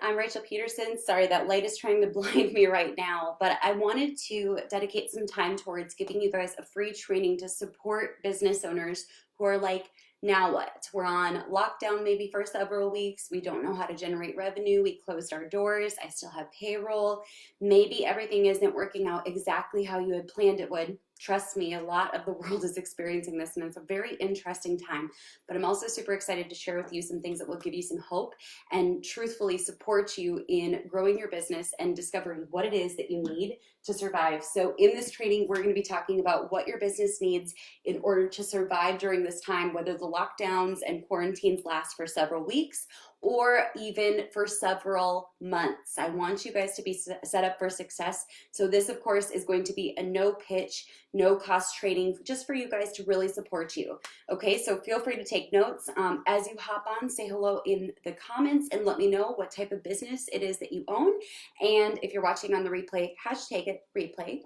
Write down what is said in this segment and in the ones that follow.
I'm Rachel Pedersen. Sorry, that light is trying to blind me right now, but I wanted to dedicate some time towards giving you guys a free training to support business owners who are like, now what? We're on lockdown maybe for several weeks. We don't know how to generate revenue. We closed our doors. I still have payroll. Maybe everything isn't working out exactly how you had planned it would. Trust me, a lot of the world is experiencing this, and it's a very interesting time. But I'm also super excited to share with you some things that will give you some hope and truthfully support you in growing your business and discovering what it is that you need to survive. So in this training, we're going to be talking about what your business needs in order to survive during this time, whether the lockdowns and quarantines last for several weeks or even for several months. I want you guys to be set up for success. So this, of course, is going to be a no pitch, no cost training just for you guys to really support you. Okay, so feel free to take notes. As you hop on, say hello in the comments and let me know what type of business it is that you own. And if you're watching on the replay, hashtag it replay.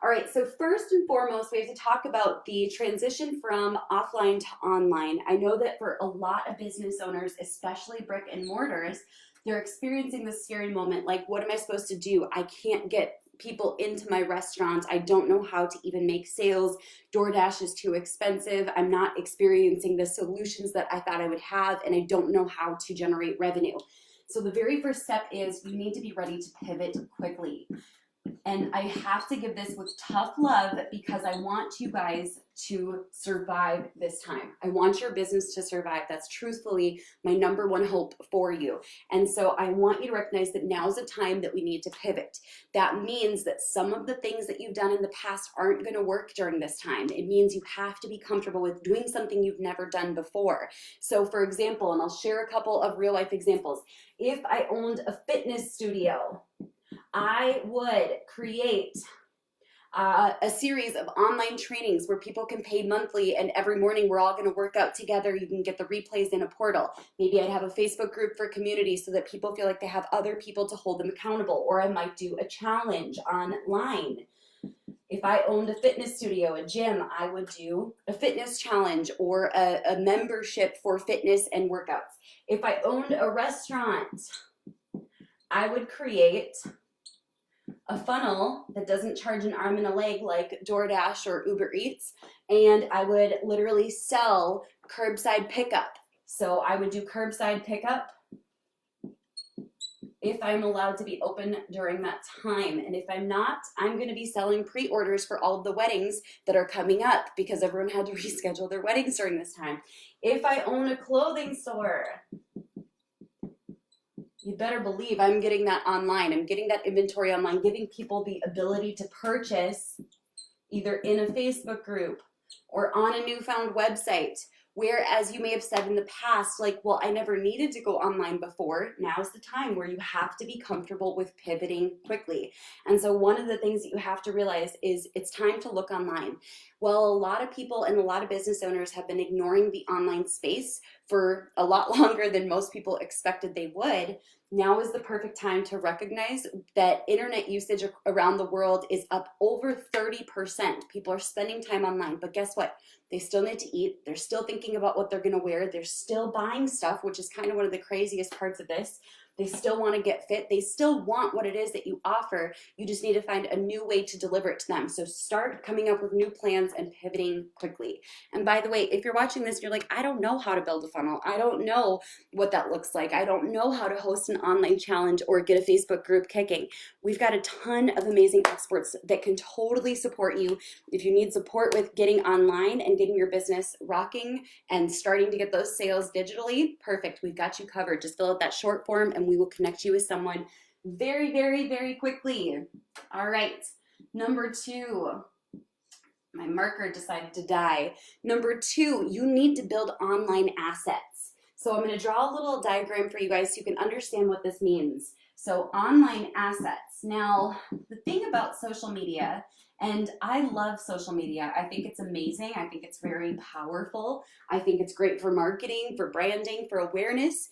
All right, so first and foremost, we have to talk about the transition from offline to online. I know that for a lot of business owners, especially brick and mortars, they're experiencing this scary moment, like, what am I supposed to do? I can't get people into my restaurant. I don't know how to even make sales. DoorDash is too expensive. I'm not experiencing the solutions that I thought I would have, and I don't know how to generate revenue. So the very first step is you need to be ready to pivot quickly. And I have to give this with tough love because I want you guys to survive this time. I want your business to survive. That's truthfully my number one hope for you. And so I want you to recognize that now's the time that we need to pivot. That means that some of the things that you've done in the past aren't going to work during this time. It means you have to be comfortable with doing something you've never done before. So for example, and I'll share a couple of real life examples. If I owned a fitness studio, I would create a series of online trainings where people can pay monthly, and every morning we're all going to work out together. You can get the replays in a portal. Maybe I'd have a Facebook group for community so that people feel like they have other people to hold them accountable, or I might do a challenge online. If I owned a fitness studio, a gym, I would do a fitness challenge or a membership for fitness and workouts. If I owned a restaurant, I would create a funnel that doesn't charge an arm and a leg like DoorDash or Uber Eats, and I would literally sell curbside pickup. So I would do curbside pickup if I'm allowed to be open during that time. And if I'm not, I'm going to be selling pre-orders for all of the weddings that are coming up because everyone had to reschedule their weddings during this time. If I own a clothing store, you better believe I'm getting that online. I'm getting that inventory online, giving people the ability to purchase either in a Facebook group or on a newfound website. Whereas you may have said in the past, like, well, I never needed to go online before. Now's the time where you have to be comfortable with pivoting quickly. And so one of the things that you have to realize is it's time to look online. Well, a lot of people and a lot of business owners have been ignoring the online space for a lot longer than most people expected they would. Now is the perfect time to recognize that internet usage around the world is up over 30%. People are spending time online, but guess what? They still need to eat. They're still thinking about what they're going to wear. They're still buying stuff, which is kind of one of the craziest parts of this. They still want to get fit. They still want what it is that you offer. You just need to find a new way to deliver it to them. So start coming up with new plans and pivoting quickly. And by the way, if you're watching this, you're like, I don't know how to build a funnel. I don't know what that looks like. I don't know how to host an online challenge or get a Facebook group kicking. We've got a ton of amazing experts that can totally support you. If you need support with getting online and getting your business rocking and starting to get those sales digitally, perfect. We've got you covered. Just fill out that short form and we will connect you with someone very, very, very quickly. All right, number 2. My marker decided to die. Number 2, you need to build online assets. So I'm going to draw a little diagram for you guys so you can understand what this means. So online assets. Now, the thing about social media, and I love social media. I think it's amazing. I think it's very powerful. I think it's great for marketing, for branding, for awareness.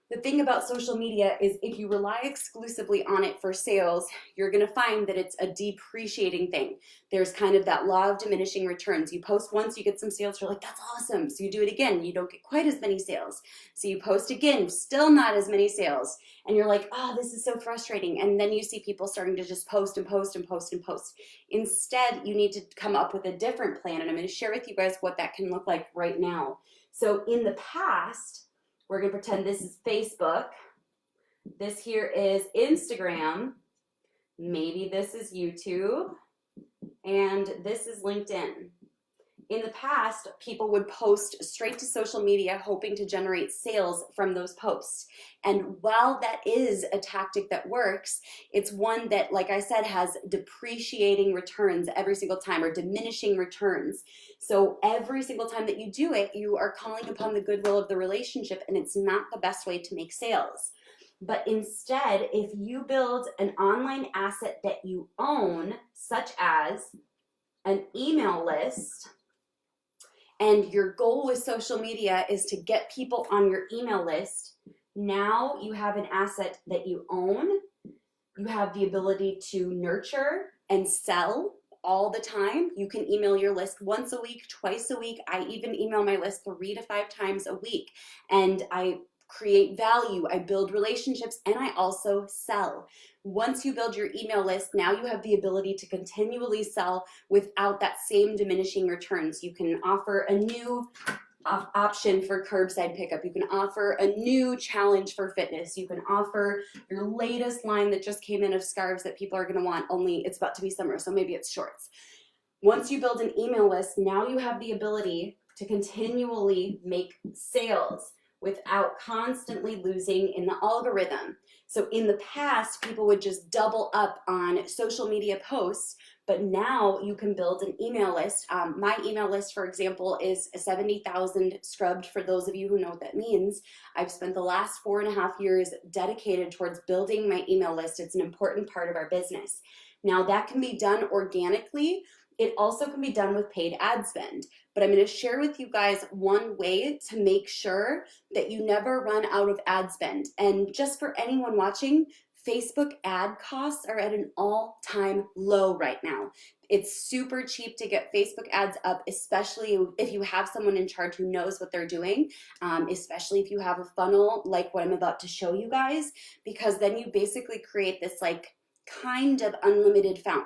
The thing about social media is if you rely exclusively on it for sales, you're going to find that it's a depreciating thing. There's kind of that law of diminishing returns. You post once, you get some sales, you're like, that's awesome. So you do it again, you don't get quite as many sales. So you post again, still not as many sales. And you're like, oh, this is so frustrating. And then you see people starting to just post and post and post and post. Instead, you need to come up with a different plan. And I'm going to share with you guys what that can look like right now. So in the past, we're going to pretend this is Facebook. This here is Instagram. Maybe this is YouTube. And this is LinkedIn. In the past, people would post straight to social media hoping to generate sales from those posts. And while that is a tactic that works, it's one that, like I said, has depreciating returns every single time, or diminishing returns. So every single time that you do it, you are calling upon the goodwill of the relationship, and it's not the best way to make sales. But instead, if you build an online asset that you own, such as an email list, and your goal with social media is to get people on your email list, now you have an asset that you own. You have the ability to nurture and sell all the time. You can email your list once a week, twice a week. I even email my list 3 to 5 times a week. And I create value, I build relationships, and I also sell. Once you build your email list, now you have the ability to continually sell without that same diminishing returns. You can offer a new option for curbside pickup. You can offer a new challenge for fitness. You can offer your latest line that just came in of scarves that people are going to want, only it's about to be summer, so maybe it's shorts. Once you build an email list, now you have the ability to continually make sales without constantly losing in the algorithm. So in the past, people would just double up on social media posts, but now you can build an email list. My email list, for example, is 70,000 scrubbed. For those of you who know what that means, I've spent the last 4.5 years dedicated towards building my email list. It's an important part of our business. Now that can be done organically. It also can be done with paid ad spend, but I'm going to share with you guys one way to make sure that you never run out of ad spend. And just for anyone watching, Facebook ad costs are at an all-time low right now. It's super cheap to get Facebook ads up, especially if you have someone in charge who knows what they're doing, especially if you have a funnel like what I'm about to show you guys, because then you basically create this like kind of unlimited fount.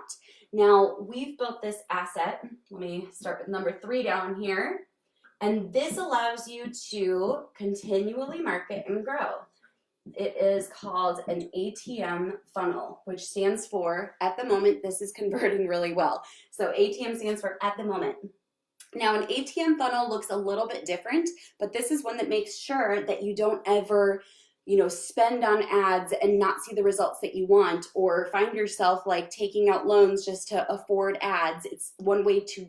Now, we've built this asset. Let me start with number 3 down here. And this allows you to continually market and grow. It is called an ATM funnel, which stands for, at the moment, this is converting really well. So ATM stands for at the moment. Now, an ATM funnel looks a little bit different, but this is one that makes sure that you don't ever spend on ads and not see the results that you want, or find yourself like taking out loans just to afford ads. It's one way to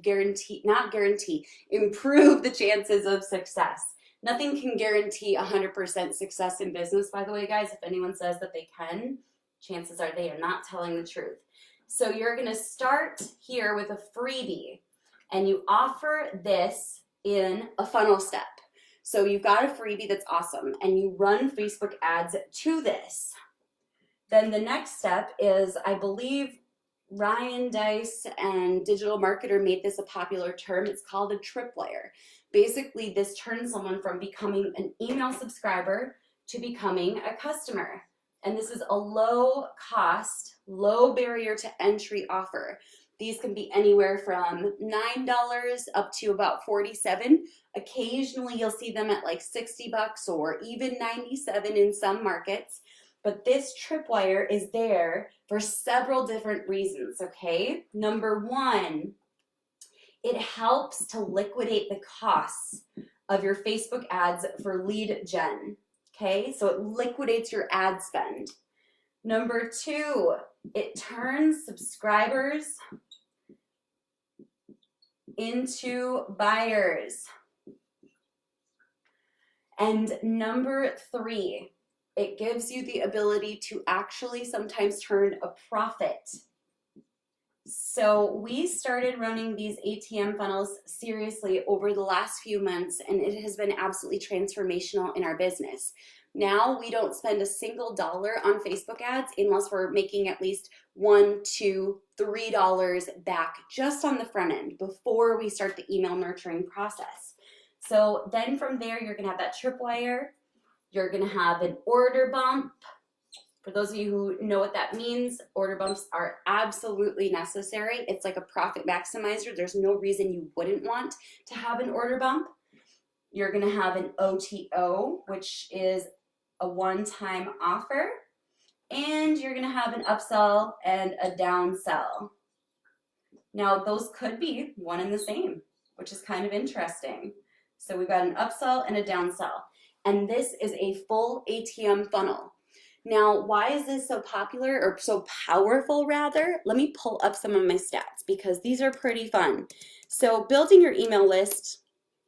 improve the chances of success. Nothing can guarantee 100% success in business, by the way, guys. If anyone says that they can, chances are they are not telling the truth. So you're going to start here with a freebie, and you offer this in a funnel step. So you've got a freebie that's awesome, and you run Facebook ads to this. Then the next step is, I believe Ryan Dice and Digital Marketer made this a popular term. It's called a tripwire. Basically, this turns someone from becoming an email subscriber to becoming a customer. And this is a low cost, low barrier to entry offer. These can be anywhere from $9 up to about $47. Occasionally you'll see them at like $60 or even $97 in some markets. But this tripwire is there for several different reasons, okay? Number 1, it helps to liquidate the costs of your Facebook ads for lead gen, okay? So it liquidates your ad spend. Number 2, it turns subscribers into buyers. And number 3, it gives you the ability to actually sometimes turn a profit. So we started running these ATM funnels seriously over the last few months, and it has been absolutely transformational in our business. Now we don't spend a single dollar on Facebook ads unless we're making at least $1, $2, $3 back just on the front end before we start the email nurturing process. So then from there, you're gonna have that tripwire, you're gonna have an order bump. For those of you who know what that means, order bumps are absolutely necessary. It's like a profit maximizer. There's no reason you wouldn't want to have an order bump. You're gonna have an OTO, which is a one-time offer, and you're gonna have an upsell and a downsell. Now those could be one and the same, which is kind of interesting. So we've got an upsell and a downsell, and this is a full ATM funnel. Now, why is this so popular, or so powerful rather? Let me pull up some of my stats because these are pretty fun. So building your email list,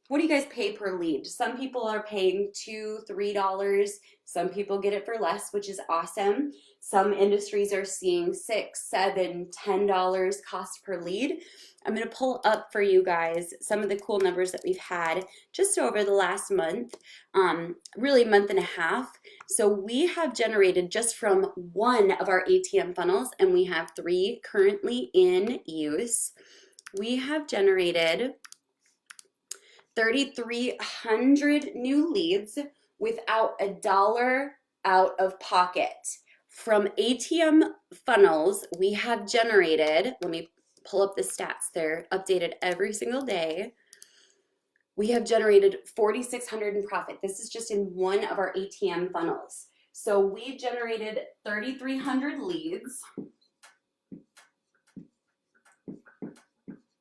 what do you guys pay per lead? Some people are paying $2, $3. Some people get it for less, which is awesome. Some industries are seeing $6, $7, $10 cost per lead. I'm going to pull up for you guys some of the cool numbers that we've had just over the last month, really month and a half. So we have generated just from one of our ATM funnels, and we have 3 currently in use. We have generated 3,300 new leads without a dollar out of pocket. From ATM funnels, we have generated, let me pull up the stats, they're updated every single day. We have generated 4,600 in profit. This is just in one of our ATM funnels. So we generated 3,300 leads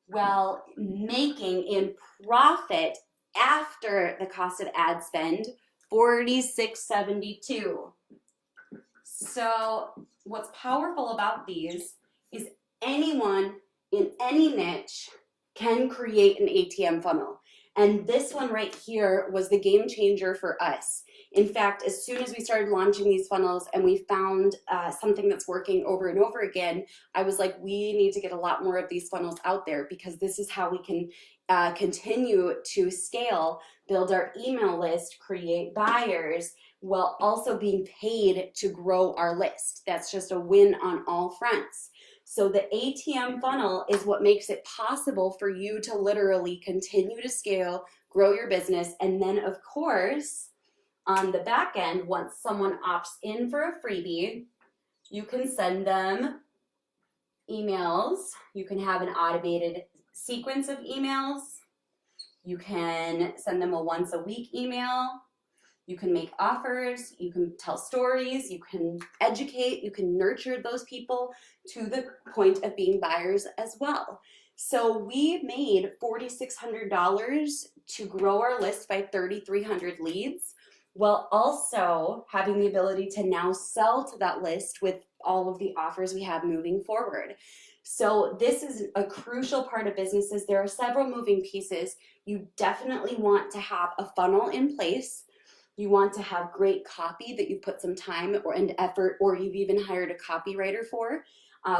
while making in profit after the cost of ad spend $46.72. So what's powerful about these is anyone in any niche can create an ATM funnel. And this one right here was the game changer for us. In fact, as soon as we started launching these funnels and we found something that's working over and over again, I was like, we need to get a lot more of these funnels out there because this is how we can continue to scale, build our email list, create buyers, while also being paid to grow our list. That's just a win on all fronts. So the ATM funnel is what makes it possible for you to literally continue to scale, grow your business, and then of course, on the back end, once someone opts in for a freebie, you can send them emails. You can have an automated sequence of emails. You can send them a once a week email. You can make offers. You can tell stories. You can educate. You can nurture those people to the point of being buyers as well. So we made $4,600 to grow our list by 3,300 leads, while also having the ability to now sell to that list with all of the offers we have moving forward. So this is a crucial part of businesses. There are several moving pieces. You definitely want to have a funnel in place. You want to have great copy that you put some time and effort, or you've even hired a copywriter for.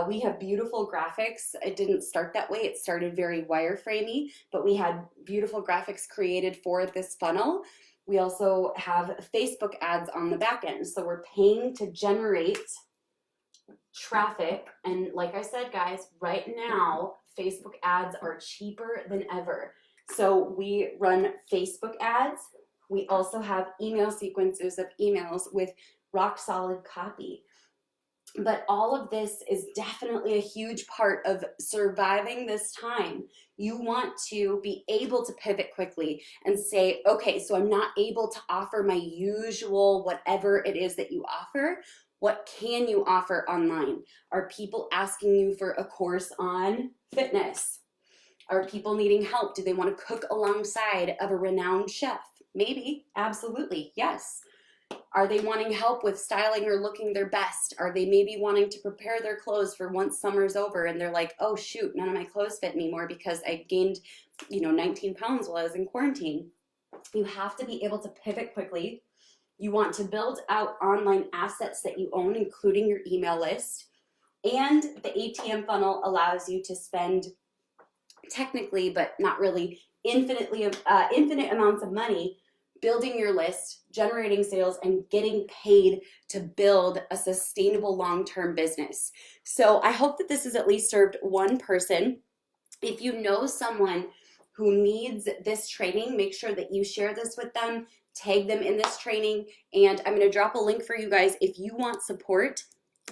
We have beautiful graphics. It didn't start that way. It started very wireframey, but we had beautiful graphics created for this funnel. We also have Facebook ads on the back end. So we're paying to generate traffic. And like I said, guys, right now, Facebook ads are cheaper than ever. So we run Facebook ads. We also have email sequences of emails with rock solid copy. But all of this is definitely a huge part of surviving this time. You want to be able to pivot quickly and say, okay, so I'm not able to offer my usual whatever it is that you offer. What can you offer online? Are people asking you for a course on fitness? Are people needing help? Do they want to cook alongside of a renowned chef? Maybe, absolutely, yes. Are they wanting help with styling or looking their best? Are they maybe wanting to prepare their clothes for once summer's over and they're like, oh shoot, none of my clothes fit anymore because I gained, 19 pounds while I was in quarantine. You have to be able to pivot quickly. You want to build out online assets that you own, including your email list. And the ATM funnel allows you to spend technically, but not really, infinite amounts of money building your list, generating sales, and getting paid to build a sustainable long-term business. So I hope that this has at least served one person. If you know someone who needs this training, make sure that you share this with them, tag them in this training, and I'm going to drop a link for you guys if you want support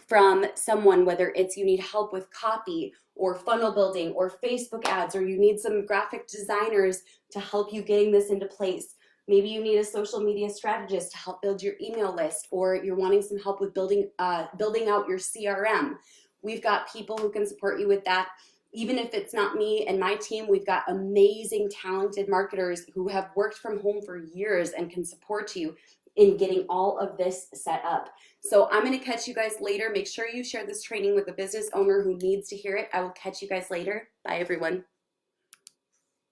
from someone, whether it's you need help with copy or funnel building or Facebook ads, or you need some graphic designers to help you getting this into place. Maybe you need a social media strategist to help build your email list, or you're wanting some help with building out your CRM. We've got people who can support you with that. Even if it's not me and my team, we've got amazing, talented marketers who have worked from home for years and can support you in getting all of this set up. So I'm going to catch you guys later. Make sure you share this training with a business owner who needs to hear it. I will catch you guys later. Bye, everyone.